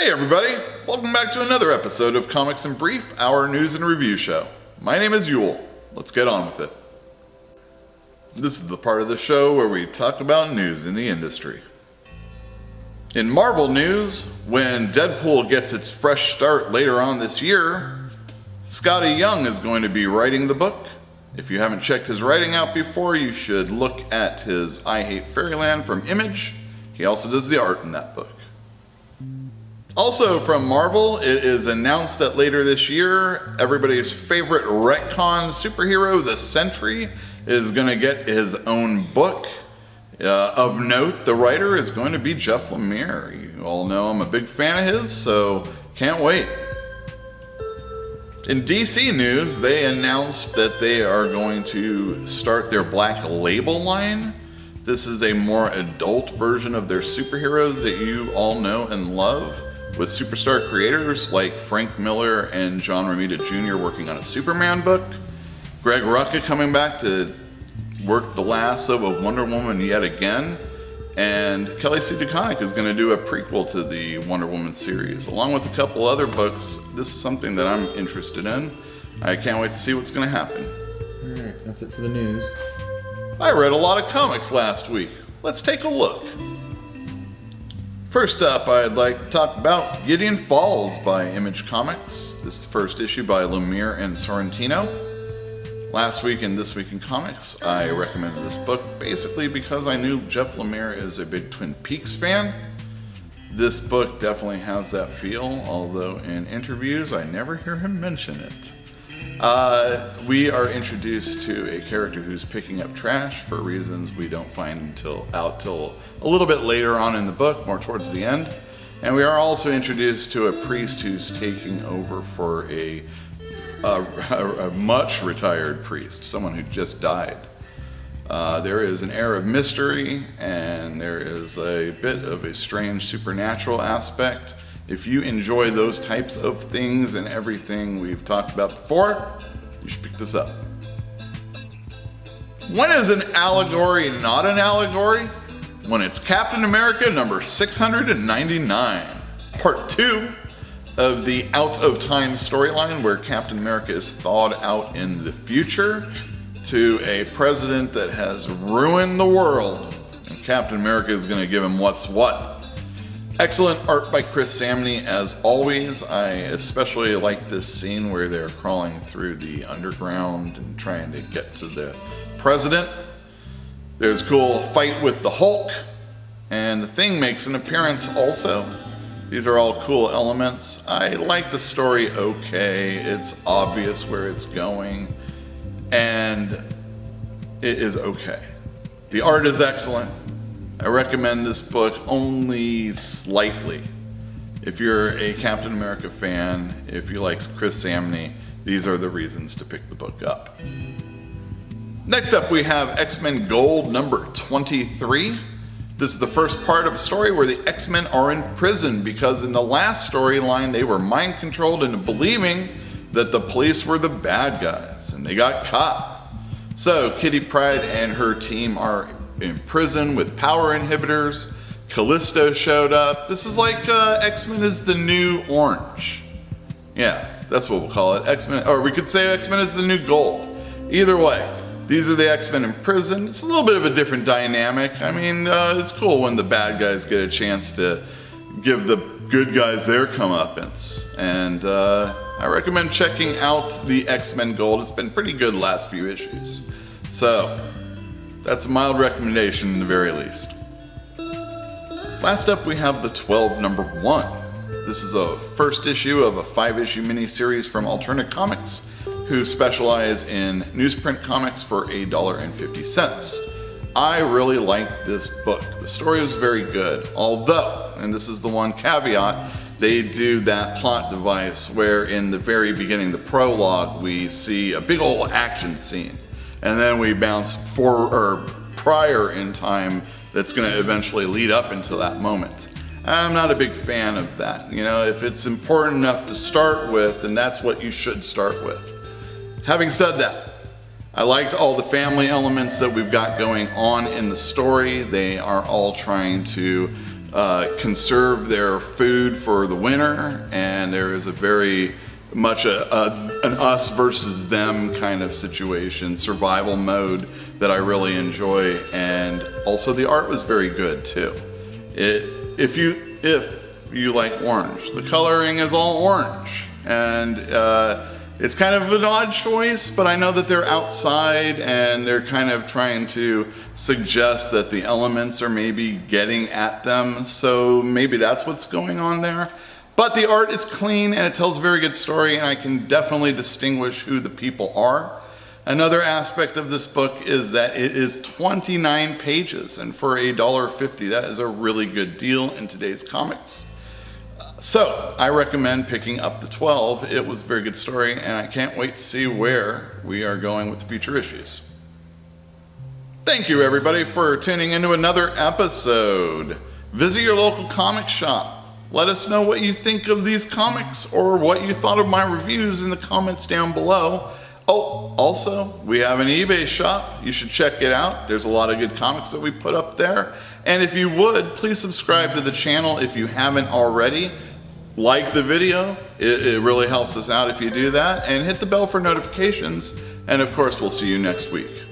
Hey everybody, welcome back to another episode of Comics in Brief, our news and review show. My name is Yule. Let's get on with it. This is the part of the show where we talk about news in the industry. In Marvel news, when Deadpool gets its fresh start later on this year, Skottie Young is going to be writing the book. If you haven't checked his writing out before, you should look at his I Hate Fairyland from Image. He also does the art in that book. Also from Marvel, it is announced that later this year, everybody's favorite retcon superhero, the Sentry, is going to get his own book. Of note, the writer is going to be Jeff Lemire. You all know I'm a big fan of his, so can't wait. In DC news, they announced that they are going to start their Black Label line. This is a more adult version of their superheroes that you all know and love, with superstar creators like Frank Miller and John Romita Jr. working on a Superman book, Greg Rucka coming back to work the lasso of Wonder Woman yet again, and Kelly Sue DeConnick is going to do a prequel to the Wonder Woman series. Along with a couple other books, this is something that I'm interested in. I can't wait to see what's going to happen. Alright, that's it for the news. I read a lot of comics last week. Let's take a look. First up, I'd like to talk about Gideon Falls by Image Comics. This is the first issue by Lemire and Sorrentino. Last week in This Week in Comics, I recommended this book basically because I knew Jeff Lemire is a big Twin Peaks fan. This book definitely has that feel, although in interviews I never hear him mention it. We are introduced to a character who's picking up trash for reasons we don't find until a little bit later on in the book, more towards the end. And we are also introduced to a priest who's taking over for a much retired priest, someone who just died. There is an air of mystery, and there is a bit of a strange supernatural aspect. If you enjoy those types of things and everything we've talked about before, you should pick this up. When is an allegory not an allegory? When it's Captain America number 699, part 2 of the Out of Time storyline, where Captain America is thawed out in the future to a president that has ruined the world, and Captain America is going to give him what's what. Excellent art by Chris Samney as always. I especially like this scene where they're crawling through the underground and trying to get to the president. There's a cool fight with the Hulk, and the Thing makes an appearance also. These are all cool elements. I like the story okay. It's obvious where it's going, and it is okay. The art is excellent. I recommend this book only slightly. If you're a Captain America fan, if you like Chris Samney, these are the reasons to pick the book up. Next up, we have XMen Gold number 23. This is the first part of a story where the X-Men are in prison because in the last storyline they were mind controlled into believing that the police were the bad guys, and they got caught. So Kitty Pryde and her team are in prison with power inhibitors. Callisto showed up. This is like X-Men is the new Orange. Yeah, that's what we'll call it. X-Men, or we could say X-Men is the new Gold. Either way, these are the X-Men in prison. It's a little bit of a different dynamic. I mean, it's cool when the bad guys get a chance to give the good guys their comeuppance. And I recommend checking out the X-Men Gold. It's been pretty good the last few issues. So that's a mild recommendation in the very least. Last up, we have the 12 number 1. This is a first issue of a 5-issue miniseries from Alternate Comics, who specialize in newsprint comics for $1.50. I really liked this book. The story was very good, although, and this is the one caveat, they do that plot device where in the very beginning, the prologue, we see a big old action scene. And then we bounce prior in time that's going to eventually lead up into that moment. I'm not a big fan of that. You know, if it's important enough to start with, then that's what you should start with. Having said that, I liked all the family elements that we've got going on in the story. They are all trying to conserve their food for the winter, and there is a very much an us versus them kind of situation, survival mode that I really enjoy. And also the art was very good too. If you like orange, the coloring is all orange, and it's kind of an odd choice, but I know that they're outside and they're kind of trying to suggest that the elements are maybe getting at them, so maybe that's what's going on there. But the art is clean and it tells a very good story, and I can definitely distinguish who the people are. Another aspect of this book is that it is 29 pages, and for $1.50, that is a really good deal in today's comics. So I recommend picking up the 12. It was a very good story, and I can't wait to see where we are going with the future issues. Thank you everybody for tuning into another episode. Visit your local comic shop. Let us know what you think of these comics or what you thought of my reviews in the comments down below. Oh, also, we have an eBay shop. You should check it out. There's a lot of good comics that we put up there. And if you would, please subscribe to the channel if you haven't already. Like the video. It really helps us out if you do that. And hit the bell for notifications. And of course, we'll see you next week.